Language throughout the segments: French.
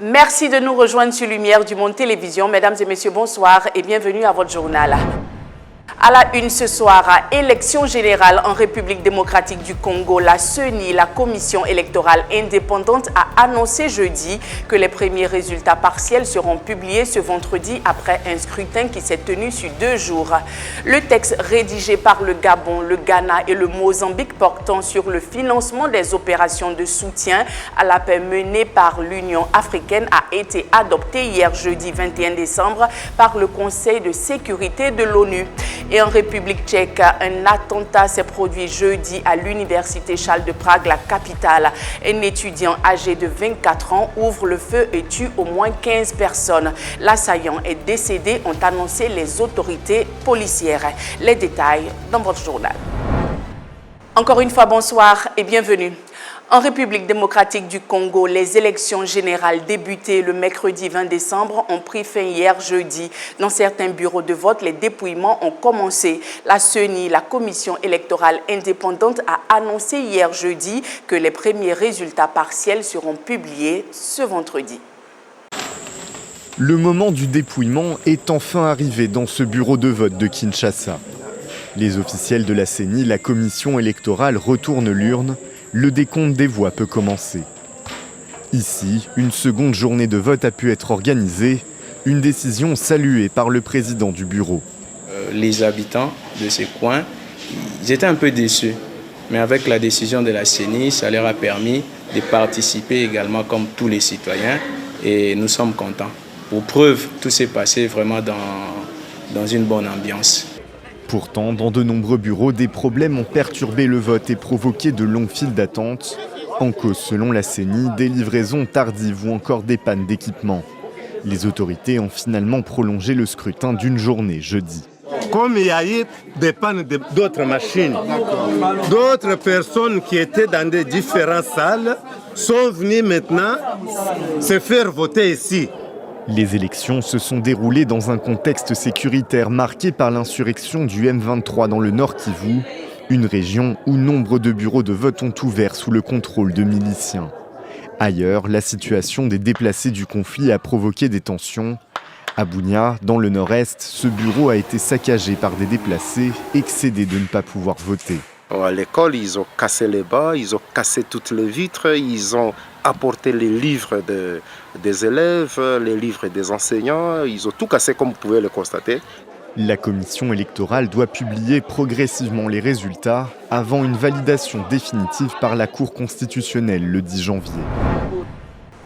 Merci de nous rejoindre sur Lumière du Monde Télévision. Mesdames et messieurs, bonsoir et bienvenue à votre journal. À la une ce soir, à élection générale en République démocratique du Congo, la CENI, la Commission électorale indépendante, a annoncé jeudi que les premiers résultats partiels seront publiés ce vendredi après un scrutin qui s'est tenu sur 2 jours. Le texte rédigé par le Gabon, le Ghana et le Mozambique portant sur le financement des opérations de soutien à la paix menées par l'Union africaine a été adopté hier jeudi 21 décembre par le Conseil de sécurité de l'ONU. Et en République tchèque, un attentat s'est produit jeudi à l'université Charles de Prague, la capitale. Un étudiant âgé de 24 ans ouvre le feu et tue au moins 15 personnes. L'assaillant est décédé, ont annoncé les autorités policières. Les détails dans votre journal. Encore une fois, bonsoir et bienvenue. En République démocratique du Congo, les élections générales débutées le mercredi 20 décembre ont pris fin hier jeudi. Dans certains bureaux de vote, les dépouillements ont commencé. La CENI, la Commission électorale indépendante, a annoncé hier jeudi que les premiers résultats partiels seront publiés ce vendredi. Le moment du dépouillement est enfin arrivé dans ce bureau de vote de Kinshasa. Les officiels de la CENI, la Commission électorale, retournent l'urne. Le décompte des voix peut commencer. Ici, une seconde journée de vote a pu être organisée, une décision saluée par le président du bureau. Les habitants de ces coins, ils étaient un peu déçus. Mais avec la décision de la CENI, ça leur a permis de participer également comme tous les citoyens. Et nous sommes contents. Pour preuve, tout s'est passé vraiment dans une bonne ambiance. Pourtant, dans de nombreux bureaux, des problèmes ont perturbé le vote et provoqué de longues files d'attente. En cause, selon la CENI, des livraisons tardives ou encore des pannes d'équipement. Les autorités ont finalement prolongé le scrutin d'une journée jeudi. Comme il y a eu des pannes d'autres machines, d'autres personnes qui étaient dans des différentes salles sont venues maintenant se faire voter ici. Les élections se sont déroulées dans un contexte sécuritaire marqué par l'insurrection du M23 dans le Nord Kivu, une région où nombre de bureaux de vote ont ouvert sous le contrôle de miliciens. Ailleurs, la situation des déplacés du conflit a provoqué des tensions. À Bunia, dans le nord-est, ce bureau a été saccagé par des déplacés, excédés de ne pas pouvoir voter. À l'école, ils ont cassé les bas, ils ont cassé toutes les vitres, ils ont apporté les livres des élèves, les livres des enseignants, ils ont tout cassé comme vous pouvez le constater. La commission électorale doit publier progressivement les résultats avant une validation définitive par la Cour constitutionnelle le 10 janvier.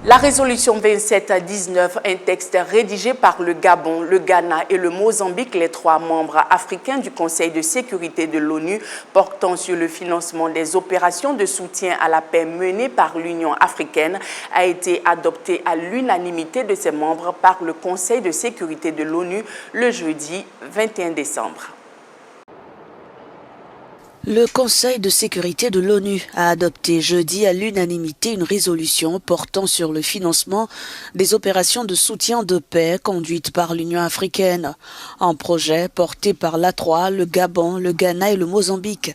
La résolution 2719, un texte rédigé par le Gabon, le Ghana et le Mozambique, les 3 membres africains du Conseil de sécurité de l'ONU, portant sur le financement des opérations de soutien à la paix menées par l'Union africaine, a été adoptée à l'unanimité de ses membres par le Conseil de sécurité de l'ONU le jeudi 21 décembre. Le Conseil de sécurité de l'ONU a adopté jeudi à l'unanimité une résolution portant sur le financement des opérations de soutien de paix conduites par l'Union africaine. Un projet porté par l'A3, le Gabon, le Ghana et le Mozambique.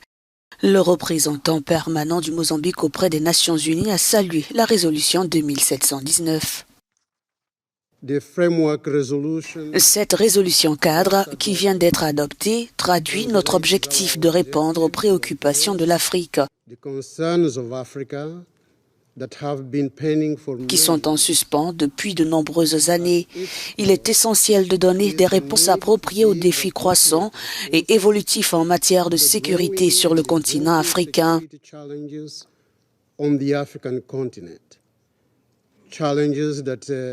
Le représentant permanent du Mozambique auprès des Nations Unies a salué la résolution 2719. Cette résolution cadre, qui vient d'être adoptée, traduit notre objectif de répondre aux préoccupations de l'Afrique, qui sont en suspens depuis de nombreuses années. Il est essentiel de donner des réponses appropriées aux défis croissants et évolutifs en matière de sécurité sur le continent africain.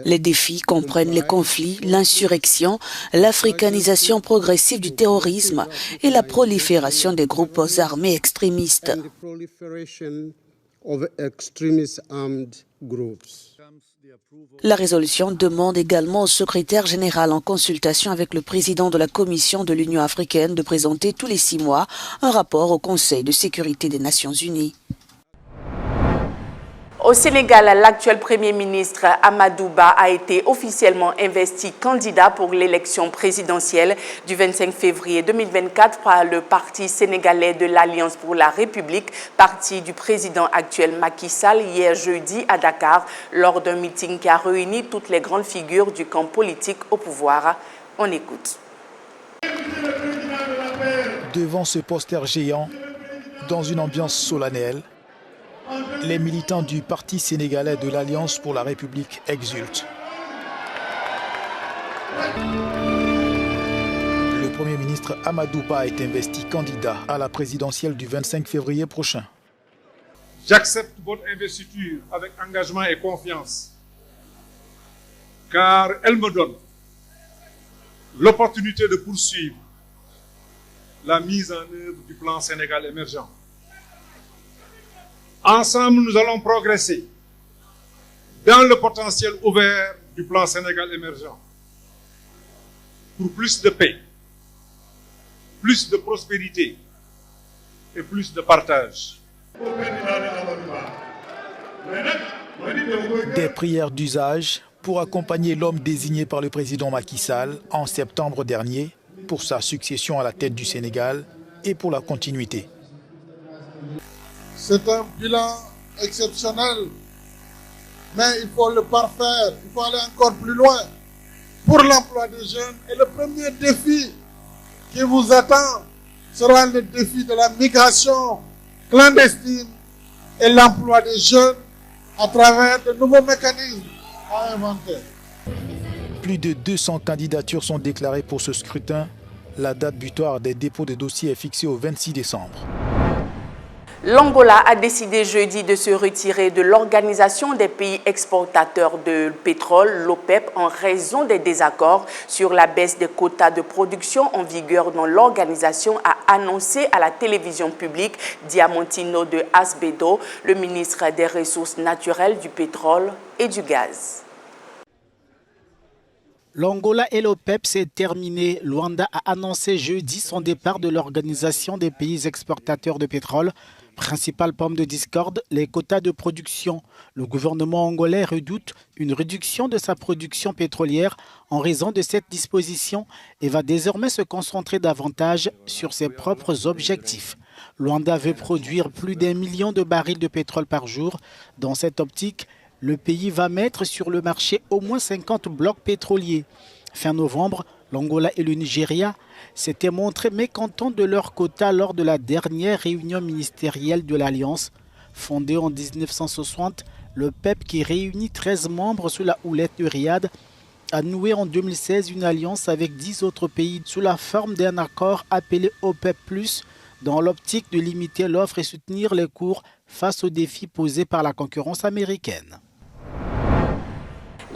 Les défis comprennent les conflits, l'insurrection, l'africanisation progressive du terrorisme et la prolifération des groupes armés extrémistes. La résolution demande également au secrétaire général en consultation avec le président de la Commission de l'Union africaine de présenter tous les 6 mois un rapport au Conseil de sécurité des Nations unies. Au Sénégal, l'actuel Premier ministre Amadou Ba a été officiellement investi candidat pour l'élection présidentielle du 25 février 2024 par le Parti sénégalais de l'Alliance pour la République, parti du président actuel Macky Sall, hier jeudi à Dakar, lors d'un meeting qui a réuni toutes les grandes figures du camp politique au pouvoir. On écoute. Devant ce poster géant, dans une ambiance solennelle, les militants du Parti sénégalais de l'Alliance pour la République exultent. Le Premier ministre Amadou Ba est investi candidat à la présidentielle du 25 février prochain. J'accepte votre investiture avec engagement et confiance, car elle me donne l'opportunité de poursuivre la mise en œuvre du plan Sénégal émergent. Ensemble, nous allons progresser dans le potentiel ouvert du plan Sénégal émergent pour plus de paix, plus de prospérité et plus de partage. Des prières d'usage pour accompagner l'homme désigné par le président Macky Sall en septembre dernier pour sa succession à la tête du Sénégal et pour la continuité. C'est un bilan exceptionnel, mais il faut le parfaire, il faut aller encore plus loin pour l'emploi des jeunes. Et le premier défi qui vous attend sera le défi de la migration clandestine et l'emploi des jeunes à travers de nouveaux mécanismes à inventer. Plus de 200 candidatures sont déclarées pour ce scrutin. La date butoir des dépôts de dossiers est fixée au 26 décembre. L'Angola a décidé jeudi de se retirer de l'Organisation des pays exportateurs de pétrole, l'OPEP, en raison des désaccords sur la baisse des quotas de production en vigueur dont l'organisation a annoncé à la télévision publique Diamantino de Asbedo, le ministre des Ressources naturelles, du pétrole et du gaz. L'Angola et l'OPEP s'est terminé. Luanda a annoncé jeudi son départ de l'Organisation des pays exportateurs de pétrole. Principale pomme de discorde, les quotas de production. Le gouvernement angolais redoute une réduction de sa production pétrolière en raison de cette disposition et va désormais se concentrer davantage sur ses propres objectifs. Luanda veut produire plus d'1 million de barils de pétrole par jour. Dans cette optique, le pays va mettre sur le marché au moins 50 blocs pétroliers. Fin novembre, l'Angola et le Nigeria s'étaient montrés mécontents de leurs quotas lors de la dernière réunion ministérielle de l'Alliance. Fondée en 1960, le PEP, qui réunit 13 membres sous la houlette de Riyad, a noué en 2016 une alliance avec 10 autres pays sous la forme d'un accord appelé OPEP+, dans l'optique de limiter l'offre et soutenir les cours face aux défis posés par la concurrence américaine.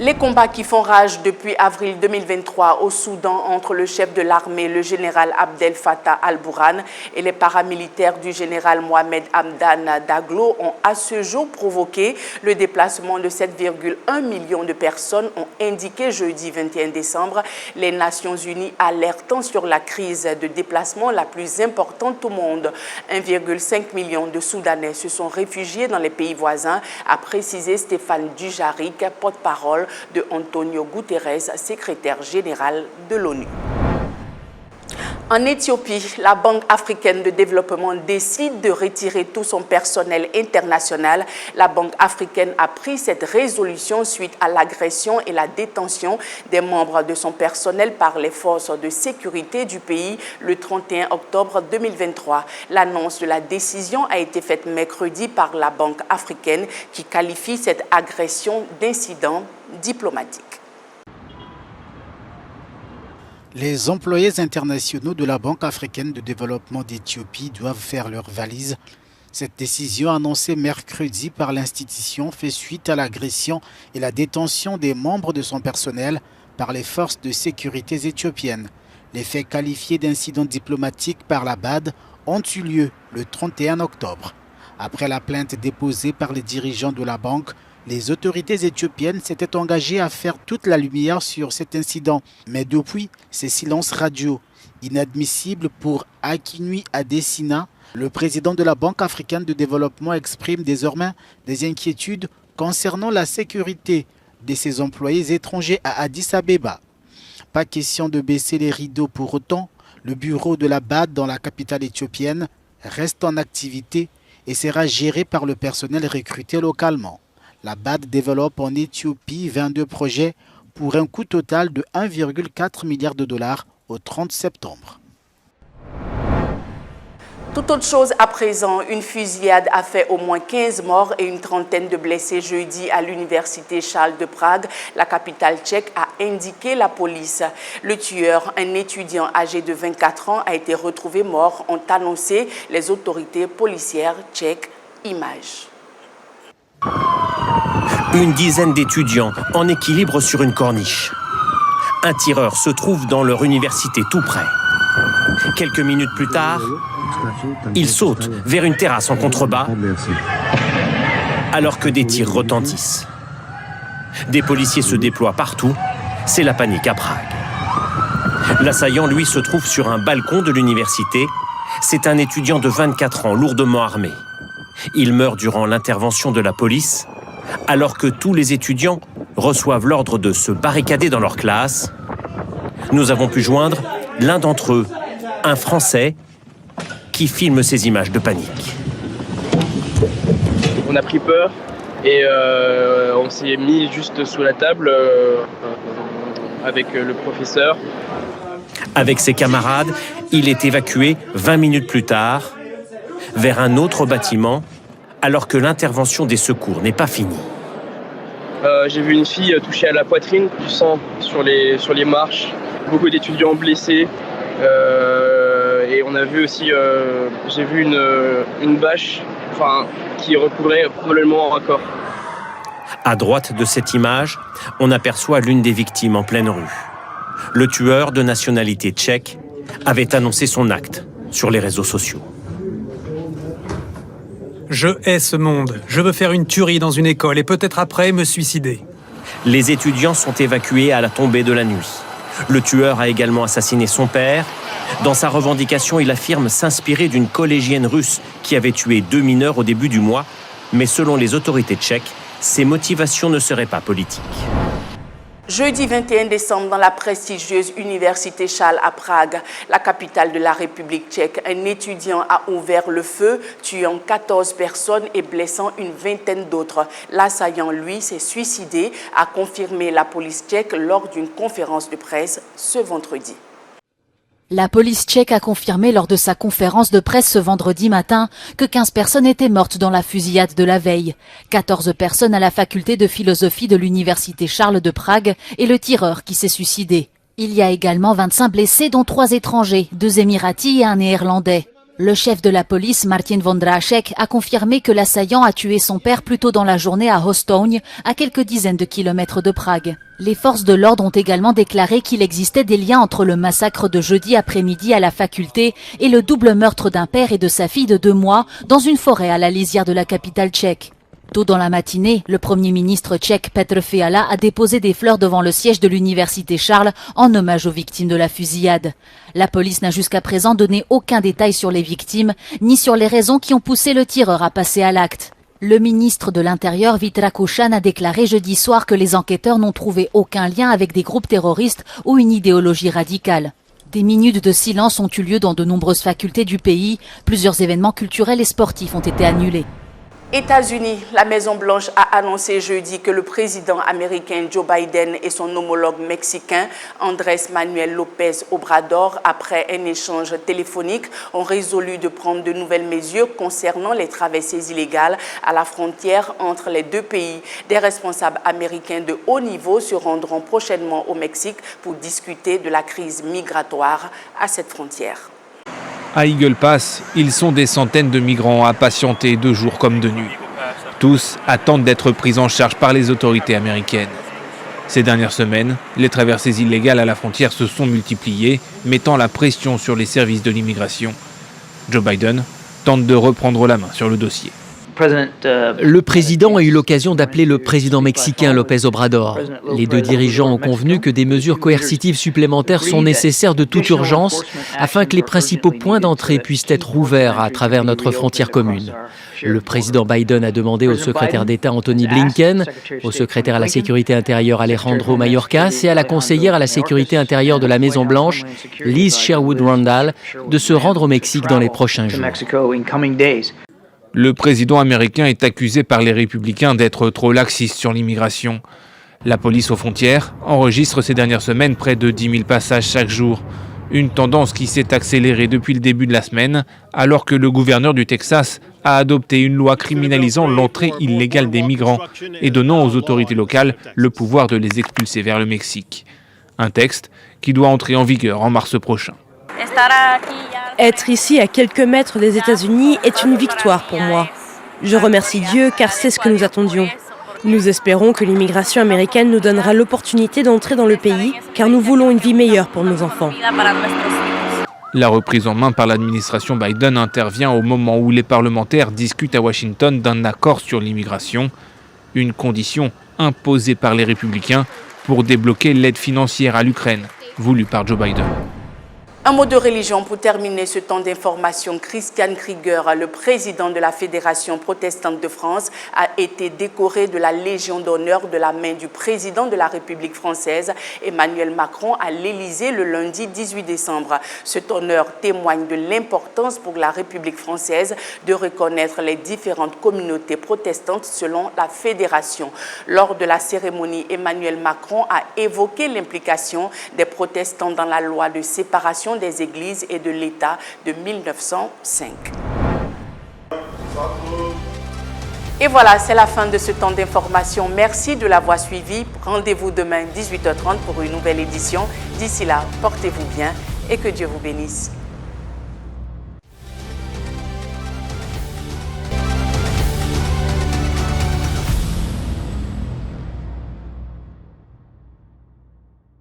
Les combats qui font rage depuis avril 2023 au Soudan entre le chef de l'armée, le général Abdel Fattah al-Burhan, et les paramilitaires du général Mohamed Hamdan Daglo ont à ce jour provoqué le déplacement de 7,1 millions de personnes, ont indiqué jeudi 21 décembre les Nations Unies, alertant sur la crise de déplacement la plus importante au monde. 1,5 million de Soudanais se sont réfugiés dans les pays voisins, a précisé Stéphane Dujarric, porte-parole de Antonio Guterres, secrétaire général de l'ONU. En Éthiopie, la Banque africaine de développement décide de retirer tout son personnel international. La Banque africaine a pris cette résolution suite à l'agression et la détention des membres de son personnel par les forces de sécurité du pays le 31 octobre 2023. L'annonce de la décision a été faite mercredi par la Banque africaine qui qualifie cette agression d'incident diplomatique. Les employés internationaux de la Banque africaine de développement d'Éthiopie doivent faire leurs valises. Cette décision annoncée mercredi par l'institution fait suite à l'agression et la détention des membres de son personnel par les forces de sécurité éthiopiennes. Les faits qualifiés d'incidents diplomatiques par la BAD ont eu lieu le 31 octobre. Après la plainte déposée par les dirigeants de la banque, les autorités éthiopiennes s'étaient engagées à faire toute la lumière sur cet incident. Mais depuis, ces silences radio, inadmissibles pour Akinwumi Adesina, Le président de la Banque africaine de développement exprime désormais des inquiétudes concernant la sécurité de ses employés étrangers à Addis Abeba. Pas question de baisser les rideaux pour autant. Le bureau de la BAD dans la capitale éthiopienne reste en activité et sera géré par le personnel recruté localement. La BAD développe en Éthiopie 22 projets pour un coût total de 1,4 milliard de dollars au 30 septembre. Toute autre chose à présent, une fusillade a fait au moins 15 morts et une trentaine de blessés jeudi à l'université Charles de Prague. La capitale tchèque a indiqué la police. Le tueur, un étudiant âgé de 24 ans, a été retrouvé mort, ont annoncé les autorités policières tchèques. Images. Une dizaine d'étudiants en équilibre sur une corniche. Un tireur se trouve dans leur université tout près. Quelques minutes plus tard, il saute vers une terrasse en contrebas alors que des tirs retentissent. Des policiers se déploient partout. C'est la panique à Prague. L'assaillant, lui, se trouve sur un balcon de l'université. C'est un étudiant de 24 ans, lourdement armé. Il meurt durant l'intervention de la police alors que tous les étudiants reçoivent l'ordre de se barricader dans leur classe. Nous avons pu joindre l'un d'entre eux, un Français, qui filme ces images de panique. On a pris peur et on s'est mis juste sous la table avec le professeur. Avec ses camarades, il est évacué 20 minutes plus tard vers un autre bâtiment alors que l'intervention des secours n'est pas finie. J'ai vu une fille touchée à la poitrine, du sang sur les marches, beaucoup d'étudiants blessés. Et on a vu aussi, j'ai vu une bâche qui recouvrait probablement un corps. À droite de cette image, on aperçoit l'une des victimes en pleine rue. Le tueur de nationalité tchèque avait annoncé son acte sur les réseaux sociaux. Je hais ce monde. Je veux faire une tuerie dans une école et peut-être après me suicider. Les étudiants sont évacués à la tombée de la nuit. Le tueur a également assassiné son père. Dans sa revendication, il affirme s'inspirer d'une collégienne russe qui avait tué 2 mineurs au début du mois. Mais selon les autorités tchèques, ses motivations ne seraient pas politiques. Jeudi 21 décembre, dans la prestigieuse université Charles à Prague, la capitale de la République tchèque, un étudiant a ouvert le feu, tuant 14 personnes et blessant une vingtaine d'autres. L'assaillant, lui, s'est suicidé, a confirmé la police tchèque lors d'une conférence de presse ce vendredi. La police tchèque a confirmé lors de sa conférence de presse ce vendredi matin que 15 personnes étaient mortes dans la fusillade de la veille. 14 personnes à la faculté de philosophie de l'université Charles de Prague et le tireur qui s'est suicidé. Il y a également 25 blessés dont 3 étrangers, 2 Émiratis et un Néerlandais. Le chef de la police, Martin Vondrašek, a confirmé que l'assaillant a tué son père plus tôt dans la journée à Hostoň, à quelques dizaines de kilomètres de Prague. Les forces de l'ordre ont également déclaré qu'il existait des liens entre le massacre de jeudi après-midi à la faculté et le double meurtre d'un père et de sa fille de 2 mois dans une forêt à la lisière de la capitale tchèque. Tôt dans la matinée, le Premier ministre tchèque Petr Fiala a déposé des fleurs devant le siège de l'université Charles en hommage aux victimes de la fusillade. La police n'a jusqu'à présent donné aucun détail sur les victimes, ni sur les raisons qui ont poussé le tireur à passer à l'acte. Le ministre de l'Intérieur Vít Rakušan a déclaré jeudi soir que les enquêteurs n'ont trouvé aucun lien avec des groupes terroristes ou une idéologie radicale. Des minutes de silence ont eu lieu dans de nombreuses facultés du pays. Plusieurs événements culturels et sportifs ont été annulés. États-Unis, la Maison-Blanche a annoncé jeudi que le président américain Joe Biden et son homologue mexicain Andrés Manuel López Obrador, après un échange téléphonique, ont résolu de prendre de nouvelles mesures concernant les traversées illégales à la frontière entre les deux pays. Des responsables américains de haut niveau se rendront prochainement au Mexique pour discuter de la crise migratoire à cette frontière. À Eagle Pass, ils sont des centaines de migrants à patienter de jour comme de nuit. Tous attendent d'être pris en charge par les autorités américaines. Ces dernières semaines, les traversées illégales à la frontière se sont multipliées, mettant la pression sur les services de l'immigration. Joe Biden tente de reprendre la main sur le dossier. Le président a eu l'occasion d'appeler le président mexicain López Obrador. Les deux dirigeants ont convenu que des mesures coercitives supplémentaires sont nécessaires de toute urgence afin que les principaux points d'entrée puissent être ouverts à travers notre frontière commune. Le président Biden a demandé au secrétaire d'État Anthony Blinken, au secrétaire à la sécurité intérieure Alejandro Mayorkas et à la conseillère à la sécurité intérieure de la Maison-Blanche, Liz Sherwood Randall, de se rendre au Mexique dans les prochains jours. Le président américain est accusé par les républicains d'être trop laxiste sur l'immigration. La police aux frontières enregistre ces dernières semaines près de 10 000 passages chaque jour. Une tendance qui s'est accélérée depuis le début de la semaine, alors que le gouverneur du Texas a adopté une loi criminalisant l'entrée illégale des migrants et donnant aux autorités locales le pouvoir de les expulser vers le Mexique. Un texte qui doit entrer en vigueur en mars prochain. Être ici à quelques mètres des États-Unis est une victoire pour moi. Je remercie Dieu car c'est ce que nous attendions. Nous espérons que l'immigration américaine nous donnera l'opportunité d'entrer dans le pays car nous voulons une vie meilleure pour nos enfants. La reprise en main par l'administration Biden intervient au moment où les parlementaires discutent à Washington d'un accord sur l'immigration, une condition imposée par les républicains pour débloquer l'aide financière à l'Ukraine, voulue par Joe Biden. Un mot de religion pour terminer ce temps d'information. Christian Krieger, le président de la Fédération protestante de France, a été décoré de la Légion d'honneur de la main du président de la République française, Emmanuel Macron, à l'Élysée le lundi 18 décembre. Cet honneur témoigne de l'importance pour la République française de reconnaître les différentes communautés protestantes selon la Fédération. Lors de la cérémonie, Emmanuel Macron a évoqué l'implication des protestants dans la loi de séparation des églises et de l'État de 1905. Et voilà, c'est la fin de ce temps d'information. Merci de l'avoir suivi. Rendez-vous demain 18h30 pour une nouvelle édition. D'ici là, portez-vous bien et que Dieu vous bénisse.